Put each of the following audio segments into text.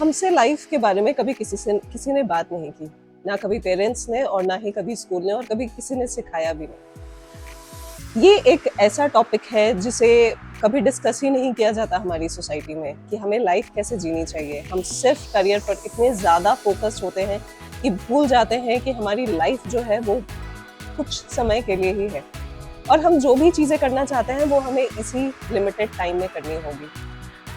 हमसे लाइफ के बारे में कभी किसी ने बात नहीं की, ना कभी पेरेंट्स ने और ना ही कभी स्कूल ने और कभी किसी ने सिखाया भी नहीं। ये एक ऐसा टॉपिक है जिसे कभी डिस्कस ही नहीं किया जाता हमारी सोसाइटी में कि हमें लाइफ कैसे जीनी चाहिए। हम सिर्फ करियर पर इतने ज़्यादा फोकस्ड होते हैं कि भूल जाते हैं कि हमारी लाइफ जो है वो कुछ समय के लिए ही है और हम जो भी चीज़ें करना चाहते हैं वो हमें इसी लिमिटेड टाइम में करनी होगी।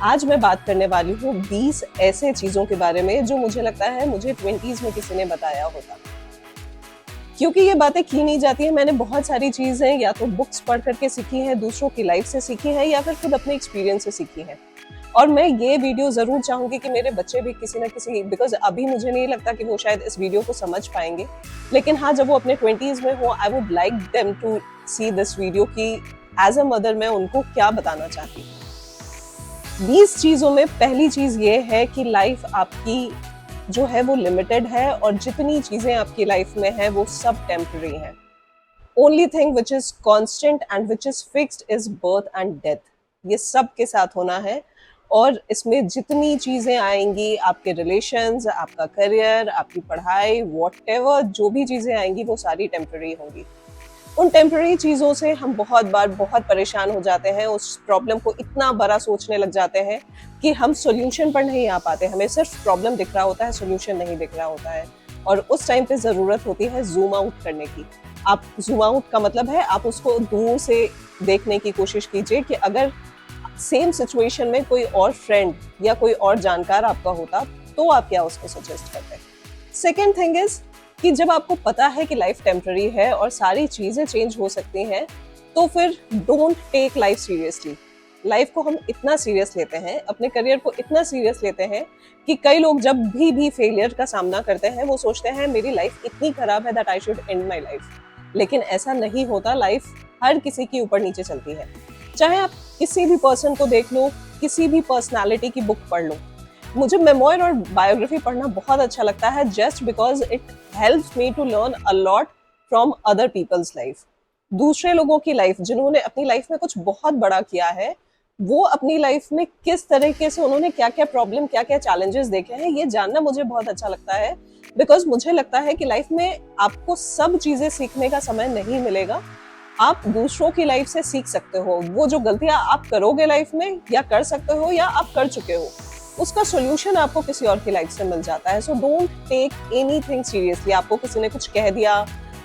आज मैं बात करने वाली हूँ 20 ऐसे चीज़ों के बारे में जो मुझे लगता है मुझे 20s में किसी ने बताया होता, क्योंकि ये बातें की नहीं जाती है। मैंने बहुत सारी चीज़ें या तो बुक्स पढ़ करके सीखी हैं, दूसरों की लाइफ से सीखी है या फिर खुद अपने एक्सपीरियंस से सीखी है। और मैं ये वीडियो ज़रूर चाहूँगी कि मेरे बच्चे भी किसी ना किसी, बिकॉज अभी मुझे नहीं लगता कि वो शायद इस वीडियो को समझ पाएंगे, लेकिन हाँ, जब वो अपने 20s में हो, I would like them to see this video कि एज अ मदर मैं उनको क्या बताना चाहती हूँ। 20 चीज़ों में पहली चीज़ ये है कि लाइफ आपकी जो है वो लिमिटेड है और जितनी चीज़ें आपकी लाइफ में है वो सब टेम्पररी है। Only thing which is constant and which is fixed is birth and death. ये सब के साथ होना है और इसमें जितनी चीज़ें आएंगी, आपके रिलेशंस, आपका करियर, आपकी पढ़ाई, व्हाटएवर जो भी चीज़ें आएंगी वो सारी टेम्पररी होंगी। उन टेम्पररी चीज़ों से हम बहुत बार बहुत परेशान हो जाते हैं, उस प्रॉब्लम को इतना बड़ा सोचने लग जाते हैं कि हम सॉल्यूशन पर नहीं आ पाते। हमें सिर्फ प्रॉब्लम दिख रहा होता है, सॉल्यूशन नहीं दिख रहा होता है। और उस टाइम पे ज़रूरत होती है जूम आउट करने की। आप जूम आउट का मतलब है आप उसको दूर से देखने की कोशिश कीजिए कि अगर सेम सिचुएशन में कोई और फ्रेंड या कोई और जानकार आपका होता तो आप क्या उसको सजेस्ट करते हैं। सेकेंड थिंग इज कि जब आपको पता है कि लाइफ टेम्पररी है और सारी चीज़ें चेंज हो सकती हैं, तो फिर don't take life seriously. Life को हम इतना सीरियस लेते हैं, अपने करियर को इतना सीरियस लेते हैं कि कई लोग जब भी फेलियर का सामना करते हैं वो सोचते हैं मेरी लाइफ इतनी खराब है that I should and my life. लेकिन ऐसा नहीं होता। लाइफ हर किसी की ऊपर नीचे चलती है। चाहे आप किसी भी पर्सन को देख लो, किसी भी पर्सनालिटी की बुक पढ़ लो। मुझे मेमोयर और बायोग्राफी पढ़ना बहुत अच्छा लगता है, just because it helps me to learn a lot from other peoples life. दूसरे लोगों की लाइफ, जिन्होंने अपनी लाइफ में कुछ बहुत बड़ा किया है, वो अपनी लाइफ में किस तरीके से उन्होंने क्या क्या प्रॉब्लम, क्या क्या चैलेंजेस देखे हैं, ये जानना मुझे बहुत अच्छा लगता है। बिकॉज मुझे लगता है कि लाइफ में आपको सब चीजें सीखने का समय नहीं मिलेगा। आप दूसरों की लाइफ से सीख सकते हो। वो जो गलतियां आप करोगे लाइफ में या कर सकते हो या आप कर चुके हो, उसका सोल्यूशन आपको किसी और की लाइफ से मिल जाता है। So don't take anything seriously. आपको किसी ने कुछ कह दिया,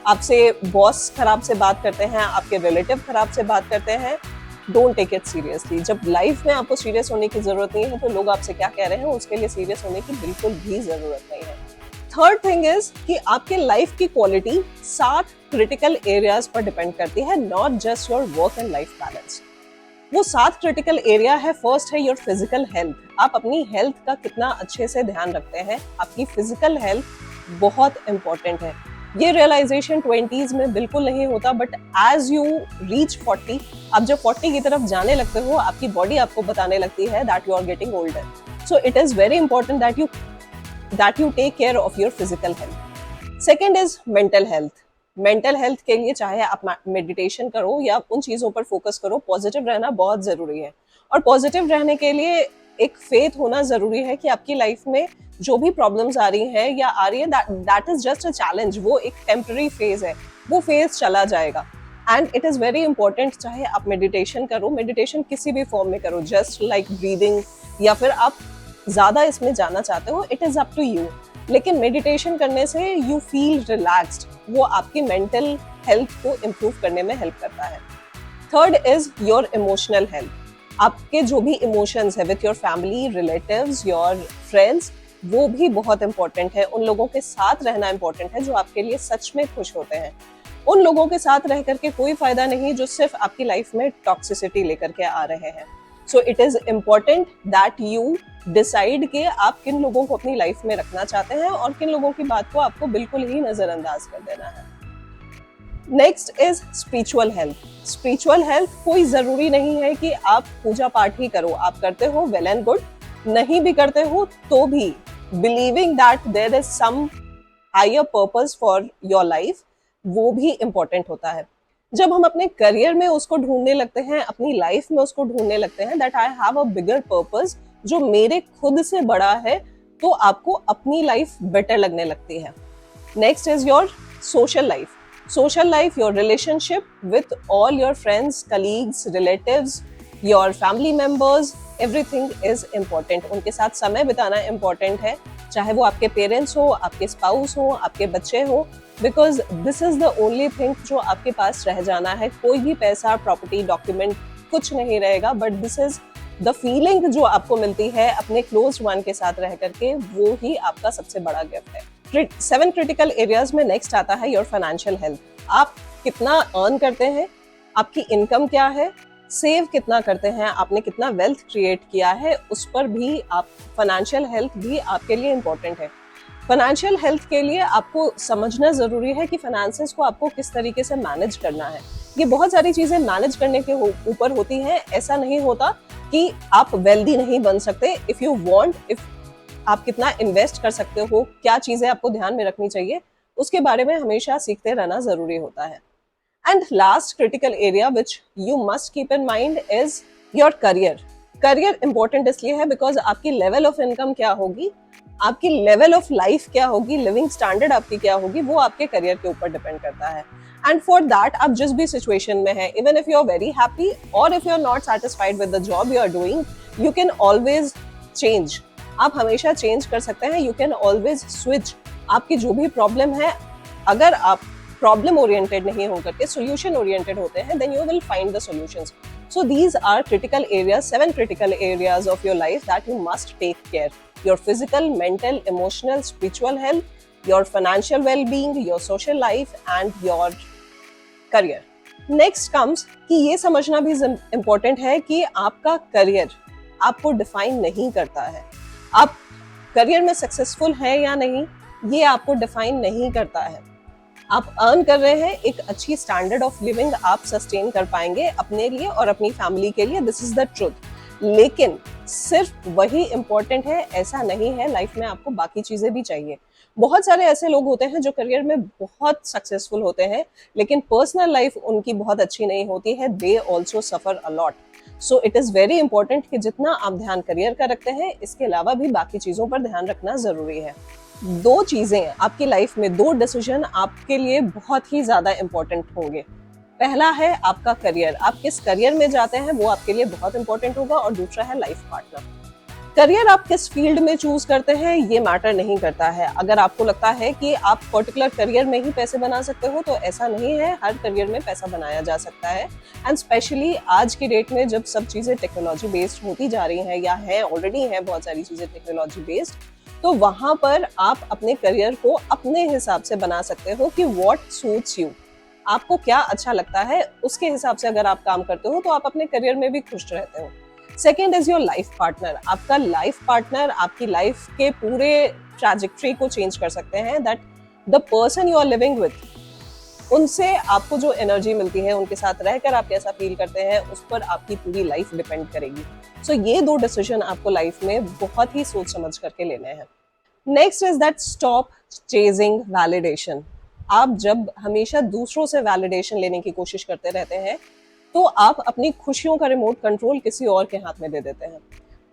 आपसे बॉस खराब से बात करते हैं, आपके रिलेटिव खराब से बात करते हैं, डोंट टेक इट सीरियसली। जब लाइफ में आपको सीरियस होने की जरूरत नहीं है तो लोग आपसे क्या कह रहे हैं उसके लिए सीरियस होने की बिल्कुल भी जरूरत नहीं है। थर्ड थिंग इज कि आपके लाइफ की क्वालिटी 7 क्रिटिकल एरियाज पर डिपेंड करती है, not just your work and life balance. वो 7 क्रिटिकल एरिया है। फर्स्ट है योर फिजिकल हेल्थ। आप अपनी हेल्थ का कितना अच्छे से ध्यान रखते हैं। आपकी फिजिकल हेल्थ बहुत इंपॉर्टेंट है। ये रियलाइजेशन 20s में बिल्कुल नहीं होता, बट एज यू रीच 40, आप जब 40 की तरफ जाने लगते हो, आपकी बॉडी आपको बताने लगती है that you are getting older. So it is very important that you take care of your physical health. Second is mental health. Mental health के लिए चाहे आप मेडिटेशन करो या उन चीज़ों पर फोकस करो, पॉजिटिव रहना बहुत ज़रूरी है। और पॉजिटिव रहने के लिए एक फेथ होना ज़रूरी है कि आपकी लाइफ में जो भी प्रॉब्लम्स आ रही हैं या आ रही है, that is just a challenge. वो एक टेम्पररी फेज है, वो फेज चला जाएगा। And it is very important, चाहे आप मेडिटेशन करो, मेडिटेशन किसी भी फॉर्म में करो, जस्ट लाइक ब्रीदिंग, या फिर आप ज़्यादा इसमें जाना चाहते हो, it is up to you. लेकिन मेडिटेशन करने से यू फील रिलैक्स्ड, वो आपकी मेंटल हेल्थ को इम्प्रूव करने में हेल्प करता है। Third is your emotional health. आपके जो भी इमोशंस है with your family, relatives, your friends, वो भी बहुत इंपॉर्टेंट है। उन लोगों के साथ रहना इंपॉर्टेंट है जो आपके लिए सच में खुश होते हैं। उन लोगों के साथ रह करके कोई फायदा नहीं जो सिर्फ आपकी लाइफ में टॉक्सिसिटी लेकर के आ रहे हैं। सो it is important that you decide कि आप किन लोगों को अपनी लाइफ में रखना चाहते हैं और किन लोगों की बात को आपको बिल्कुल ही नजरअंदाज कर देना है। Next is spiritual health. Spiritual health कोई जरूरी नहीं है कि आप पूजा पाठ ही करो। आप करते हो, वेल एंड गुड। नहीं भी करते हो तो भी believing that there is some higher purpose for your life, वो भी इम्पोर्टेंट होता है। जब हम अपने करियर में उसको ढूंढने लगते हैं, अपनी लाइफ में उसको ढूंढने लगते हैं, that I have a bigger purpose जो मेरे खुद से बड़ा है, तो आपको अपनी लाइफ बेटर लगने लगती है। Next is your social life. Social life, your relationship with all your friends, colleagues, relatives, your family members, everything is important. उनके साथ समय बिताना इम्पोर्टेंट है, चाहे वो आपके पेरेंट्स हो, आपके स्पाउस हो, आपके बच्चे हो, because this is the only thing जो आपके पास रह जाना है। कोई भी पैसा, प्रॉपर्टी, डॉक्यूमेंट कुछ नहीं रहेगा, but this is the feeling जो आपको मिलती है अपने क्लोज वन के साथ रह करके, वो ही आपका सबसे बड़ा गिफ्ट है। 7 क्रिटिकल एरियाज में नेक्स्ट आता है योर फाइनेंशियल हेल्थ। आप कितना अर्न करते हैं, आपकी इनकम क्या है, सेव कितना करते हैं, आपने कितना वेल्थ क्रिएट किया है, उस पर भी आप फाइनेंशियल हेल्थ भी आपके लिए इम्पोर्टेंट है। फाइनेंशियल हेल्थ के लिए आपको समझना जरूरी है कि फाइनेंसेस को आपको किस तरीके से मैनेज करना है। ये बहुत सारी चीजें मैनेज करने के ऊपर होती हैं। ऐसा नहीं होता कि आप वेल्दी नहीं बन सकते। इफ यू वांट, इफ आप कितना इन्वेस्ट कर सकते हो, क्या चीजें आपको ध्यान में रखनी चाहिए, उसके बारे में हमेशा सीखते रहना जरूरी होता है। And last critical area which you must keep in mind is your career. Career important इसलिए है बिकॉज आपकी लेवल ऑफ इनकम क्या होगी, आपकी लेवल ऑफ लाइफ क्या होगी, लिविंग स्टैंडर्ड आपकी क्या होगी, वो आपके करियर के ऊपर डिपेंड करता है। एंड फॉर दैट आप जिस भी सिचुएशन में है, even if you are very happy और if you are not satisfied with the job you are doing, you can always change. आप हमेशा चेंज कर सकते हैं। You can always switch. आपकी जो भी प्रॉब्लम है, अगर आप प्रॉब्लम ओरिएंटेड नहीं होकर के सोल्यूशन ओरिएंटेड होते हैं, then you will find the solutions. So these are critical areas, 7 critical areas of your life that you must take care. Your physical, mental, emotional, spiritual health, your financial well-being, your social life and your career. Next comes कि ये समझना भी important है कि आपका career आपको define नहीं करता है। आप career में successful हैं या नहीं, ये आपको define नहीं करता है। आप अर्न कर रहे हैं, एक अच्छी स्टैंडर्ड ऑफ लिविंग आप सस्टेन कर पाएंगे अपने लिए और अपनी फैमिली के लिए, दिस इज द ट्रुथ। लेकिन सिर्फ वही इंपॉर्टेंट है ऐसा नहीं है, लाइफ में आपको बाकी चीजें भी चाहिए। बहुत सारे ऐसे लोग होते हैं जो करियर में बहुत सक्सेसफुल होते हैं, लेकिन पर्सनल लाइफ उनकी बहुत अच्छी नहीं होती है, they also suffer a lot. So it is very important कि जितना आप ध्यान करियर का रखते हैं, इसके अलावा भी बाकी चीजों पर ध्यान रखना जरूरी है। 2 चीजें आपकी लाइफ में, 2 डिसीजन आपके लिए बहुत ही ज्यादा इंपॉर्टेंट होंगे। पहला है आपका करियर, आप किस करियर में जाते हैं वो आपके लिए बहुत इंपॉर्टेंट होगा, और दूसरा है लाइफ पार्टनर। करियर आप किस फील्ड में चूज करते हैं ये मैटर नहीं करता है। अगर आपको लगता है कि आप पर्टिकुलर करियर में ही पैसे बना सकते हो, तो ऐसा नहीं है, हर करियर में पैसा बनाया जा सकता है। एंड स्पेशली आज की डेट में जब सब चीजें टेक्नोलॉजी बेस्ड होती जा रही हैं, या है ऑलरेडी हैं बहुत सारी चीजें टेक्नोलॉजी बेस्ड, तो वहां पर आप अपने करियर को अपने हिसाब से बना सकते हो कि व्हाट सूट्स यू, आपको क्या अच्छा लगता है, उसके हिसाब से अगर आप काम करते हो तो आप अपने करियर में भी खुश रहते हो। Second is your life partner. आपका लाइफ पार्टनर आपकी लाइफ के पूरे ट्रैजेक्टरी को चेंज कर सकते हैं। That the person you are living with, उनसे आपको जो एनर्जी मिलती है, उनके साथ रहकर आप कैसा फील करते हैं, उस पर आपकी पूरी लाइफ डिपेंड करेगी। सो ये 2 डिसीजन आपको लाइफ में बहुत ही सोच समझ करके लेने हैं। Next is that stop chasing validation. आप जब हमेशा दूसरों से वैलिडेशन लेने की कोशिश करते रहते हैं, तो आप अपनी खुशियों का रिमोट कंट्रोल किसी और के हाथ में दे देते हैं।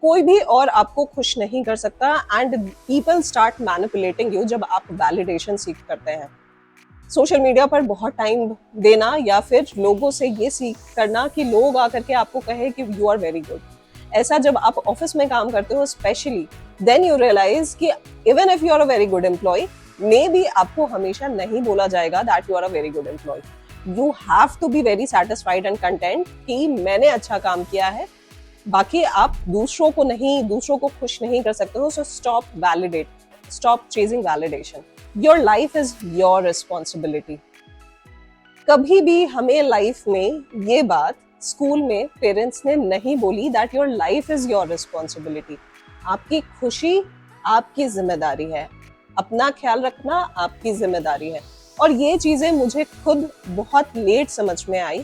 कोई भी और आपको खुश नहीं कर सकता, and people start manipulating you जब आप वैलिडेशन सीख करते हैं। सोशल मीडिया पर बहुत टाइम देना, या फिर लोगों से ये सीख करना कि लोग आकर के आपको कहे कि यू आर वेरी गुड, ऐसा जब आप ऑफिस में काम करते हो स्पेशली, देन यू रियलाइज कि even if you are a very good employ, maybe आपको हमेशा नहीं बोला जाएगा that you are a very good employ. You have to be very satisfied and content कि मैंने अच्छा काम किया है, बाकी आप दूसरों को खुश नहीं कर सकते हो। So stop validate, stop chasing validation. Your life is your responsibility. कभी भी हमें लाइफ में ये बात स्कूल में पेरेंट्स ने नहीं बोली that your life is your responsibility. आपकी खुशी आपकी जिम्मेदारी है, अपना ख्याल रखना आपकी जिम्मेदारी है। और ये चीजें मुझे खुद बहुत लेट समझ में आई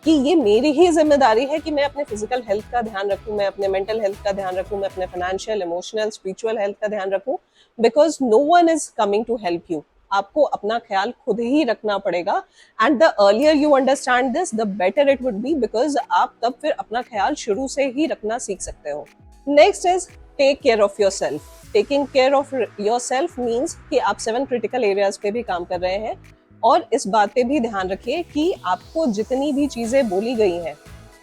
कि ये मेरी ही जिम्मेदारी है कि मैं अपने फिजिकल हेल्थ का ध्यान रखूं, मैं अपने मेंटल हेल्थ का ध्यान रखूं, मैं अपने फाइनेंशियल, इमोशनल, स्पिरिचुअल हेल्थ का ध्यान रखूं, because no one is coming to help you. आपको अपना ख्याल खुद ही रखना पड़ेगा, and the earlier you understand this the better it would be, because आप तब फिर अपना ख्याल शुरू से ही रखना सीख सकते हो। Next is take care of yourself. Taking care of yourself means कि आप 7 क्रिटिकल एरियाज पे भी काम कर रहे हैं, और इस बात पे भी ध्यान रखिए कि आपको जितनी भी चीजें बोली गई हैं,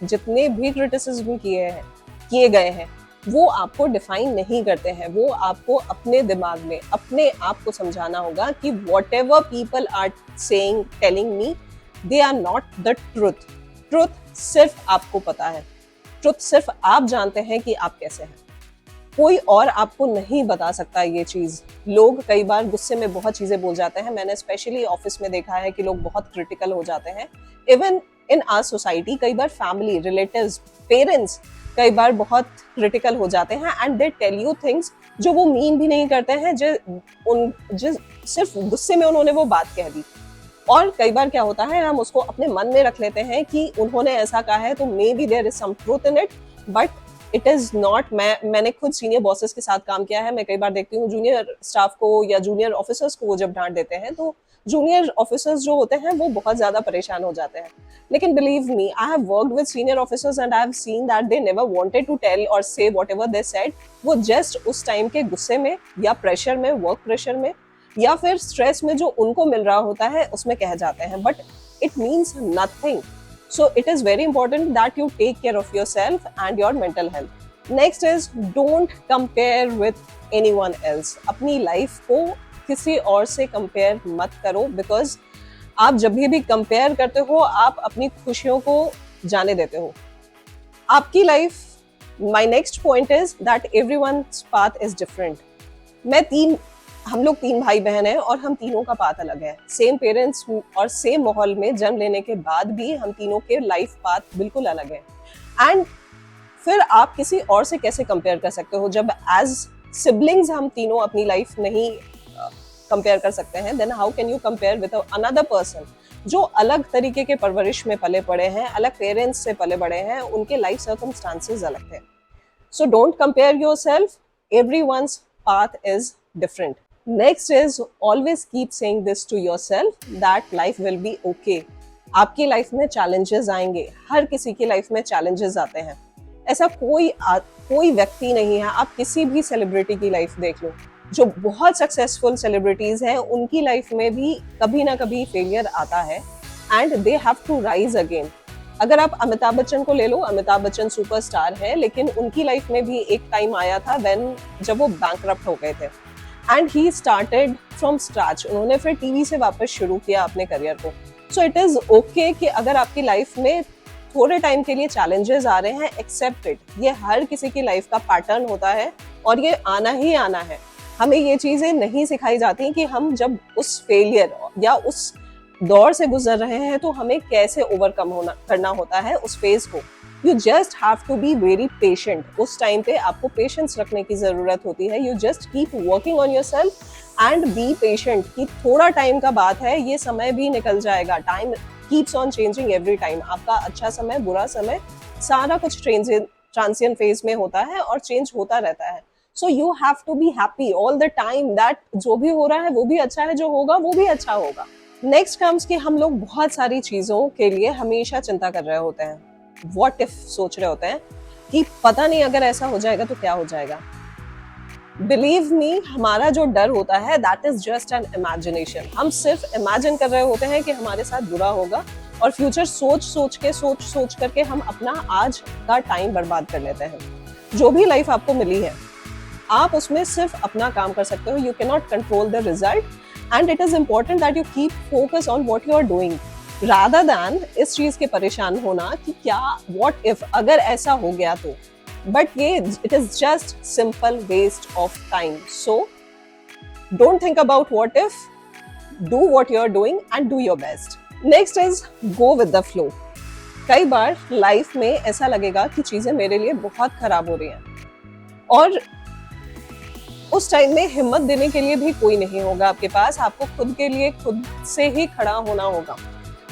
जितने भी क्रिटिसिज्म किए गए हैं, वो आपको डिफाइन नहीं करते हैं। वो आपको अपने दिमाग में अपने आप को समझाना होगा कि whatever people are saying, telling me, they are not the truth. Truth सिर्फ आपको पता है, ट्रुथ सिर्फ आप जानते हैं कि आप कैसे हैं, कोई और आपको नहीं बता सकता ये चीज। लोग कई बार गुस्से में बहुत चीजें बोल जाते हैं। मैंने स्पेशली ऑफिस में देखा है कि लोग बहुत क्रिटिकल हो जाते हैं। इवन इन आवर सोसाइटी कई बार फैमिली, रिलेटिव्स, पेरेंट्स कई बार बहुत क्रिटिकल हो जाते हैं, and they tell you things जो वो मीन भी नहीं करते हैं, जो सिर्फ गुस्से में उन्होंने वो बात कह दी। और कई बार क्या होता है, हम उसको अपने मन में रख लेते हैं कि उन्होंने ऐसा कहा है तो maybe there is some truth in it, but it is not. मैंने खुद सीनियर बॉसेस के साथ काम किया है। मैं कई बार देखती हूँ जूनियर स्टाफ को या जूनियर ऑफिसर्स को वो जब डांट देते हैं तो जूनियर ऑफिसर्स जो होते हैं वो बहुत ज्यादा परेशान हो जाते हैं। लेकिन believe me, I have worked with senior officers and I have seen that they never wanted to tell or say whatever they said. वो जस्ट उस टाइम के गुस्से में या प्रेशर में, वर्क प्रेशर में या फिर स्ट्रेस में जो उनको मिल रहा होता है उसमें कह जाते हैं, but it means nothing. So it is very important that you take care of yourself and your mental health. Next is don't compare with anyone else. अपनी लाइफ को किसी और से कंपेयर मत करो, बिकॉज आप जब भी कंपेयर करते हो आप अपनी खुशियों को जाने देते हो। आपकी life, my next point is that everyone's path is different. हम लोग 3 भाई बहन हैं और हम तीनों का पाथ अलग है। सेम पेरेंट्स और सेम माहौल में जन्म लेने के बाद भी हम तीनों के लाइफ पाथ बिल्कुल अलग है। एंड फिर आप किसी और से कैसे कंपेयर कर सकते हो जब एज सिबलिंग्स हम तीनों अपनी लाइफ नहीं कंपेयर कर सकते हैं, then how can you compare with another person जो अलग तरीके के परवरिश में पले पड़े हैं, अलग पेरेंट्स से पले बड़े हैं, उनके लाइफ सर्कमस्टांसेस अलग थे। So don't compare yourself, everyone's path is different. Next is always keep saying this to yourself that life will be okay. आपकी लाइफ में चैलेंजेस आएंगे, हर किसी की लाइफ में चैलेंजेस आते हैं। ऐसा कोई व्यक्ति नहीं है, आप किसी भी सेलिब्रिटी की लाइफ देख लो, जो बहुत सक्सेसफुल सेलिब्रिटीज हैं, उनकी लाइफ में भी कभी ना कभी फेलियर आता है and they have to rise again. अगर आप अमिताभ बच्चन को ले लो, अमिताभ बच्चन सुपरस्टार है, लेकिन उनकी लाइफ में भी एक टाइम आया था जब वो बैंकरप्ट हो गए थे and he started from scratch. उन्होंने फिर टीवी से वापस शुरू किया अपने करियर को। सो इट इज ओके कि अगर आपकी लाइफ में थोड़े टाइम के लिए चैलेंजेस आ रहे हैं, एक्सेप्ट इट। ये हर किसी की लाइफ का पैटर्न होता है और ये आना ही आना है। हमें ये चीजें नहीं सिखाई जाती कि हम जब उस फेलियर या उस दौर से गुजर रहे हैं तो हमें कैसे ओवरकम करना होता है उस फेज को। You just have to be very patient. उस टाइम पे आपको पेशेंस रखने की जरूरत होती है। You just keep working on yourself and be patient कि थोड़ा टाइम का बात है, ये समय भी निकल जाएगा। Time keeps on changing every time. आपका अच्छा समय, बुरा समय, सारा कुछ ट्रांजिएंट फेज में होता है और चेंज होता रहता है। So you have to be happy all the time that जो भी हो रहा है वो भी अच्छा है, जो होगा वो भी अच्छा होगा। नेक्स्ट कम्स कि हम लोग बहुत सारी चीजों के लिए हमेशा चिंता कर रहे होते हैं, व्हाट इफ सोच रहे होते हैं कि पता नहीं अगर ऐसा हो जाएगा तो क्या हो जाएगा। बिलीव मी, हमारा जो डर होता है that is just an imagination. हम सिर्फ इमेजिन कर रहे होते हैं कि हमारे साथ बुरा होगा और फ्यूचर सोच करके हम अपना आज का टाइम बर्बाद कर लेते हैं। जो भी लाइफ आपको मिली है, आप उसमें सिर्फ अपना काम कर सकते हो। You can not control the result and it is important that you keep focus on what you are doing rather than इस चीज के परेशान होना कि क्या what if अगर ऐसा हो गया तो। but ये it is just simple waste of time. so don't think about what if, do what you are doing and do your best. next is go with the flow. कई बार life में ऐसा लगेगा कि चीजें मेरे लिए बहुत खराब हो रही हैं और उस टाइम में हिम्मत देने के लिए भी कोई नहीं होगा आपके पास। आपको खुद के लिए खुद से ही खड़ा होना होगा।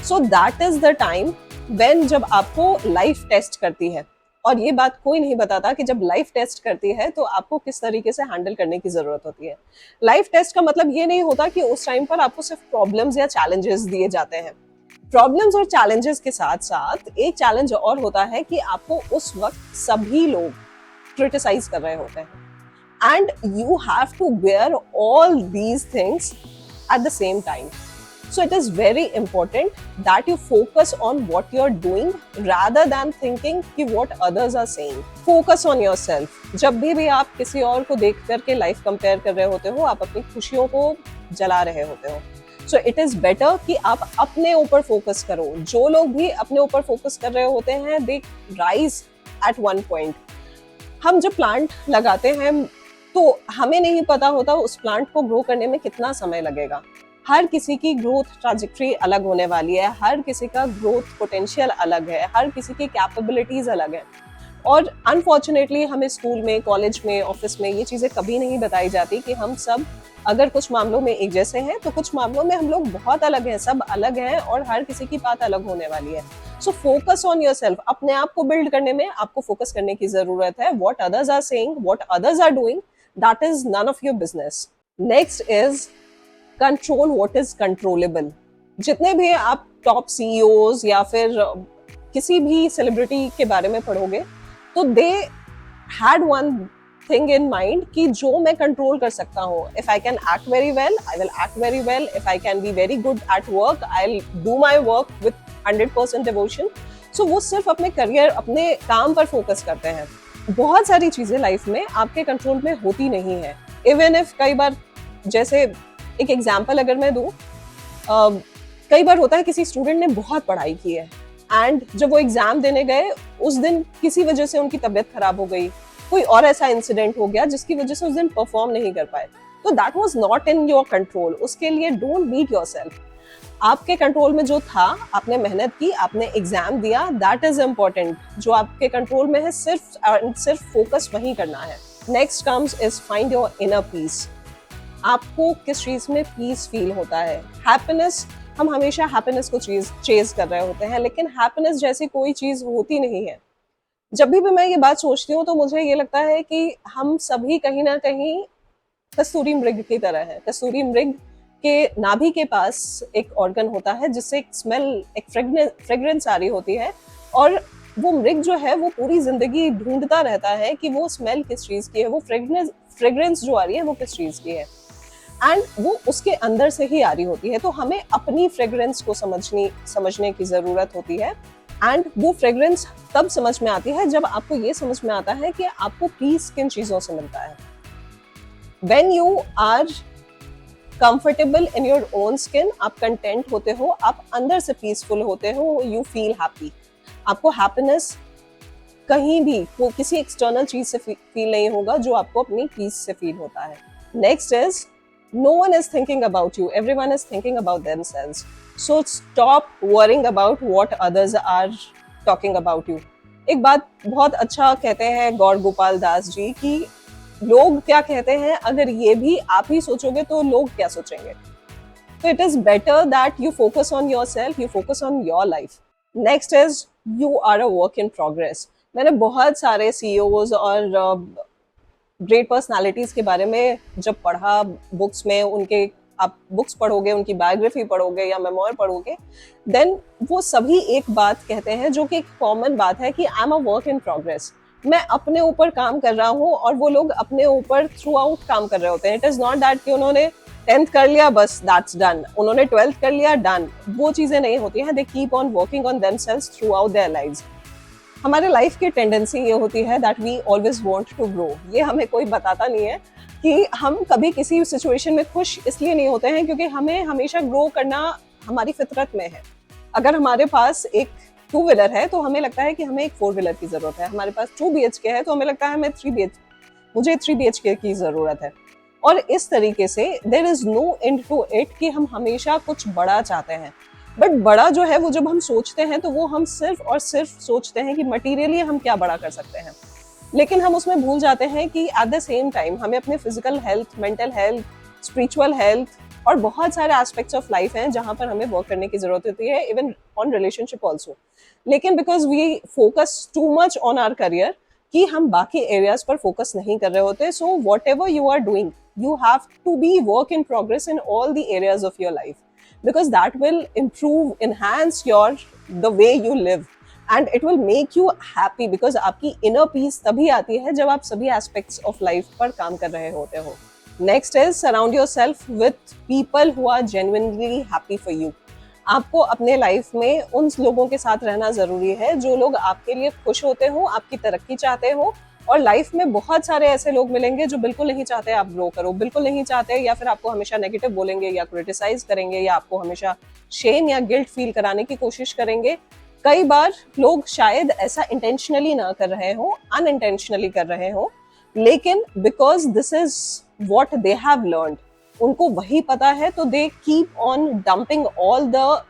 So that is the time when जब आपको लाइफ टेस्ट करती है। और ये बात कोई नहीं बताता कि जब लाइफ टेस्ट करती है तो आपको किस तरीके से हैंडल करने की जरूरत होती है। लाइफ टेस्ट का मतलब ये नहीं होता कि उस टाइम पर आपको सिर्फ प्रॉब्लम्स या चैलेंजेस दिए जाते हैं। प्रॉब्लम्स और चैलेंजेस के साथ साथ एक चैलेंज और होता है कि आपको उस वक्त सभी लोग क्रिटिसाइज कर रहे होते हैं। and you have to bear all these things at the same time. So it is very important that you focus on what you're doing rather than thinking कि what others are saying. Focus on yourself. जब भी आप किसी और को देख करके life compare कर रहे होते हो, आप अपनी खुशियों को जला रहे होते हो. So it is better कि आप अपने ऊपर फोकस करो. जो लोग भी अपने ऊपर फोकस कर रहे होते हैं, they rise at one point. हम जब प्लांट लगाते हैं तो हमें नहीं पता होता उस प्लांट को ग्रो करने में कितना समय लगेगा. हर किसी की ग्रोथ ट्रैजेक्टरी अलग होने वाली है, हर किसी का ग्रोथ पोटेंशियल अलग है, हर किसी की कैपेबिलिटीज अलग है. और अनफॉर्चुनेटली हमें स्कूल में, कॉलेज में, ऑफिस में ये चीज़ें कभी नहीं बताई जाती कि हम सब अगर कुछ मामलों में एक जैसे हैं तो कुछ मामलों में हम लोग बहुत अलग हैं, सब अलग हैं और हर किसी की बात अलग होने वाली है. So focus on yourself. अपने आप को बिल्ड करने में आपको फोकस करने की जरूरत है. What others are saying, what others are doing, that is none of your business. Next is control what is controllable. जितने भी आप टॉप सीईओज या फिर किसी भी सेलिब्रिटी के बारे में पढ़ोगे तो they had one thing in mind कि जो मैं कंट्रोल कर सकता हूँ. If I can act very well, I will act very well. If I can be very good at work, I will do my work with 100% devotion. So वो सिर्फ अपने career, अपने काम पर फोकस करते हैं. बहुत सारी चीजें लाइफ में आपके कंट्रोल में होती नहीं है. इवन इफ कई बार, जैसे एक एग्जाम्पल अगर मैं दूं, कई बार होता है किसी स्टूडेंट ने बहुत पढ़ाई की है एंड जब वो एग्जाम देने गए उस दिन किसी वजह से उनकी तबीयत खराब हो गई, कोई और ऐसा इंसिडेंट हो गया जिसकी वजह से उस दिन परफॉर्म नहीं कर पाए. तो that was not in your control. उसके लिए डोंट बीट योरसेल्फ. आपके कंट्रोल में जो था, आपने मेहनत की, आपने एग्जाम दिया, दैट इज इम्पोर्टेंट. जो आपके कंट्रोल में है सिर्फ फोकस वही करना है. Next comes is find your inner peace. आपको किस चीज में पीस फील होता है. हैप्पीनेस, हम हमेशा हैप्पीनेस को चेज कर रहे होते हैं, लेकिन हैप्पीनेस जैसी कोई चीज होती नहीं है. जब भी मैं ये बात सोचती हूँ तो मुझे ये लगता है कि हम सभी कहीं ना कहीं कस्तूरी मृग की तरह है. कस्तूरी मृग के नाभि के पास एक ऑर्गन होता है जिससे एक स्मेल, एक फ्रेग्रेंस आ रही होती है और वो मृग जो है वो पूरी जिंदगी ढूंढता रहता है कि वो स्मेल किस चीज की है, वो फ्रेग्रेंस जो आ रही है वो किस चीज की है, एंड वो उसके अंदर से ही आ रही होती है. तो हमें अपनी फ्रेग्रेंस को समझने की जरूरत होती है. एंड वो फ्रेग्रेंस तब समझ में आती है जब आपको ये समझ में आता है कि आपको पीस किन चीजों से मिलता है. When you are comfortable in your own skin, आप कंटेंट होते हो, आप अंदर से पीसफुल होते हो, यू फील हैप्पी. आपको हैप्पीनेस कहीं भी किसी एक्सटर्नल चीज से फील नहीं होगा जो आपको अपनी पीस से फील होता है. Next is no one is thinking about you, everyone is thinking about themselves. So stop worrying about what others are talking about you. एक बात बहुत अच्छा कहते हैं गौर गोपाल दास जी कि लोग क्या कहते हैं, अगर ये भी आप ही सोचोगे तो लोग क्या सोचेंगे. तो it is better that you focus on yourself, you focus on your life. Next is you are a work in progress. मैंने बहुत सारे CEOs और ग्रेट पर्सनालिटीज के बारे में जब पढ़ा बुक्स में, उनके आप बुक्स पढ़ोगे, उनकी बायोग्राफी पढ़ोगे या मेमोयर पढ़ोगे, देन वो सभी एक बात कहते हैं जो कि एक कॉमन बात है कि I am a work in progress. मैं अपने ऊपर काम कर रहा हूँ और वो लोग अपने ऊपर थ्रू आउट काम कर रहे होते हैं. इट इज नॉट दैट कि उन्होंने 10th कर लिया बस दैट्स डन, उन्होंने 12th कर लिया डन. वो चीजें नहीं होती हैं. They keep on working on themselves throughout their lives. हमारे लाइफ की टेंडेंसी ये होती है that we always want to grow. ये हमें कोई बताता नहीं है कि हम कभी किसी सिचुएशन में खुश इसलिए नहीं होते हैं क्योंकि हमें हमेशा ग्रो करना हमारी फितरत में है. अगर हमारे पास एक 2 व्हीलर है तो हमें लगता है कि हमें एक 4 व्हीलर की जरूरत है. हमारे पास 2 BHK है तो हमें लगता है मुझे 3 BHK की जरूरत है. और इस तरीके से there is no end to it कि हम हमेशा कुछ बड़ा चाहते हैं. बट बड़ा जो है वो जब हम सोचते हैं तो वो हम सिर्फ और सिर्फ सोचते हैं कि मटीरियली हम क्या बड़ा कर सकते हैं, लेकिन हम उसमें भूल जाते हैं कि एट द सेम टाइम हमें अपने physical health, mental health, spiritual health और बहुत सारे एस्पेक्ट्स ऑफ लाइफ हैं जहां पर हमें वर्क करने की जरूरत होती है, इवन ऑन रिलेशनशिप ऑल्सो. लेकिन because we focus too much on our career कि हम बाकी एरियाज पर फोकस नहीं कर रहे होते. So whatever you are doing, you have to be work in progress in all the areas of your life, because that will improve, enhance the way you live, and it will make you happy, because आपकी inner peace तभी आती है जब आप सभी aspects of life पर काम कर रहे होते हो. Next is surround yourself with people who are genuinely happy for you. आपको अपने लाइफ में उन लोगों के साथ रहना जरूरी है जो लोग आपके लिए खुश होते हो, आपकी तरक्की चाहते हो. और लाइफ में बहुत सारे ऐसे लोग मिलेंगे जो बिल्कुल नहीं चाहते आप ग्रो करो, बिल्कुल नहीं चाहते, या फिर आपको हमेशा नेगेटिव बोलेंगे या क्रिटिसाइज करेंगे या आपको हमेशा शेम या गिल्ट फील कराने की कोशिश करेंगे. कई बार लोग शायद ऐसा इंटेंशनली ना कर रहे हो, अनइंटेंशनली कर रहे हो, लेकिन because this is what they have learned, उनको वही पता है, तो दे keep on dumping all the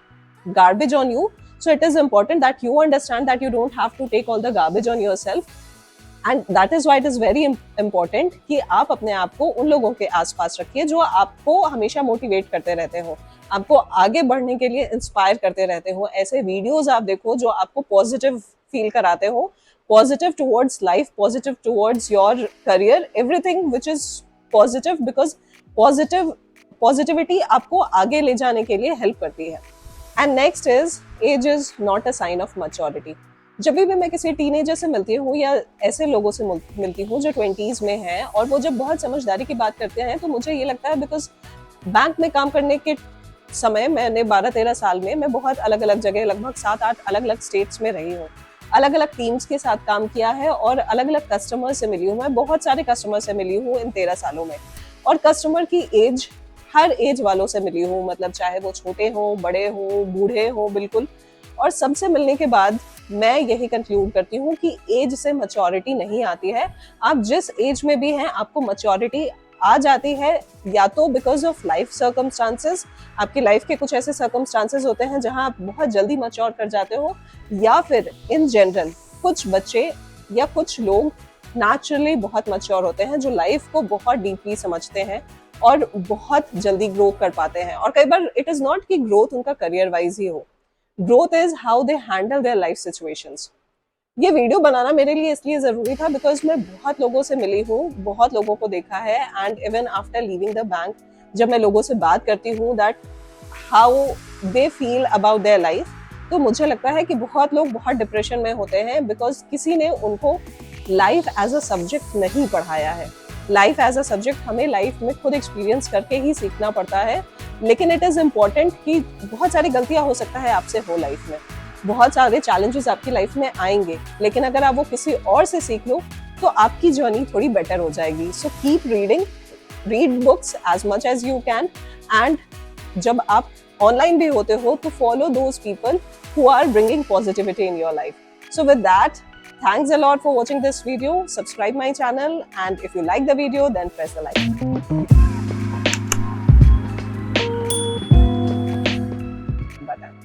garbage on you. So it is important that you understand that you don't have to take all the garbage on yourself, and that is why it is very important कि आप अपने आप को उन लोगों के आसपास रखिए जो आपको हमेशा मोटिवेट करते रहते हो, आपको आगे बढ़ने के लिए इंस्पायर करते रहते हो. ऐसे वीडियोस आप देखो जो आपको पॉजिटिव फील कराते हो, positive towards life, positive towards your career, everything which is positive, because positivity आपको आगे ले जाने के लिए हेल्प करती है. And next is age is not a sign of maturity. जब भी मैं किसी टीनेजर से मिलती हूँ या ऐसे लोगों से मिलती हूँ जो 20s में हैं और वो जब बहुत समझदारी की बात करते हैं, तो मुझे ये लगता है, बिकॉज बैंक में काम करने के समय मैंने 12-13 साल में मैं बहुत अलग अलग जगह, लगभग 7-8 अलग अलग स्टेट्स में रही हूँ, अलग अलग टीम्स के साथ काम किया है और अलग अलग कस्टमर से मिली हूँ. मैं बहुत सारे कस्टमर से मिली हूँ इन 13 सालों में, और कस्टमर की एज, हर एज वालों से मिली हूँ, मतलब चाहे वो छोटे हो, बड़े हो, बूढ़े हो, बिल्कुल. और सबसे मिलने के बाद मैं यही कंक्लूड करती हूँ कि एज से मैच्योरिटी नहीं आती है. आप जिस एज में भी हैं, आपको मैच्योरिटी आ जाती है या तो बिकॉज ऑफ लाइफ सर्कमस्टांसेस, आपकी लाइफ के कुछ ऐसे सर्कमस्टांसेस होते हैं जहां आप बहुत जल्दी मैच्योर कर जाते हो, या फिर इन जनरल कुछ बच्चे या कुछ लोग नेचुरली बहुत मैच्योर होते हैं जो लाइफ को बहुत डीपली समझते हैं और बहुत जल्दी ग्रो कर पाते हैं. और कई बार इट इज नॉट कि ग्रोथ उनका करियर वाइज ही हो, growth is how they handle their life situations. ये वीडियो बनाना मेरे लिए इसलिए जरूरी था बिकॉज मैं बहुत लोगों से मिली हूँ, बहुत लोगों को देखा है, and even after leaving the bank जब मैं लोगों से बात करती हूँ that how they feel about their life, तो मुझे लगता है कि बहुत लोग बहुत डिप्रेशन में होते हैं बिकॉज किसी ने उनको लाइफ एज अ सब्जेक्ट नहीं पढ़ाया है. लाइफ एज अ सब्जेक्ट हमें लाइफ में खुद एक्सपीरियंस करके ही सीखना पड़ता है. लेकिन इट इज इम्पॉर्टेंट कि बहुत सारी गलतियां हो सकता है आपसे हो लाइफ में, बहुत सारे चैलेंजेस आपकी लाइफ में आएंगे, लेकिन अगर आप वो किसी और से सीख लो तो आपकी जर्नी थोड़ी बेटर हो जाएगी. So keep reading, read books as much as you can, and जब आप ऑनलाइन भी होते हो तो follow those people who are bringing positivity in your life. So with that, thanks a lot for watching this video. Subscribe my channel, and if you like the video, then press the like button.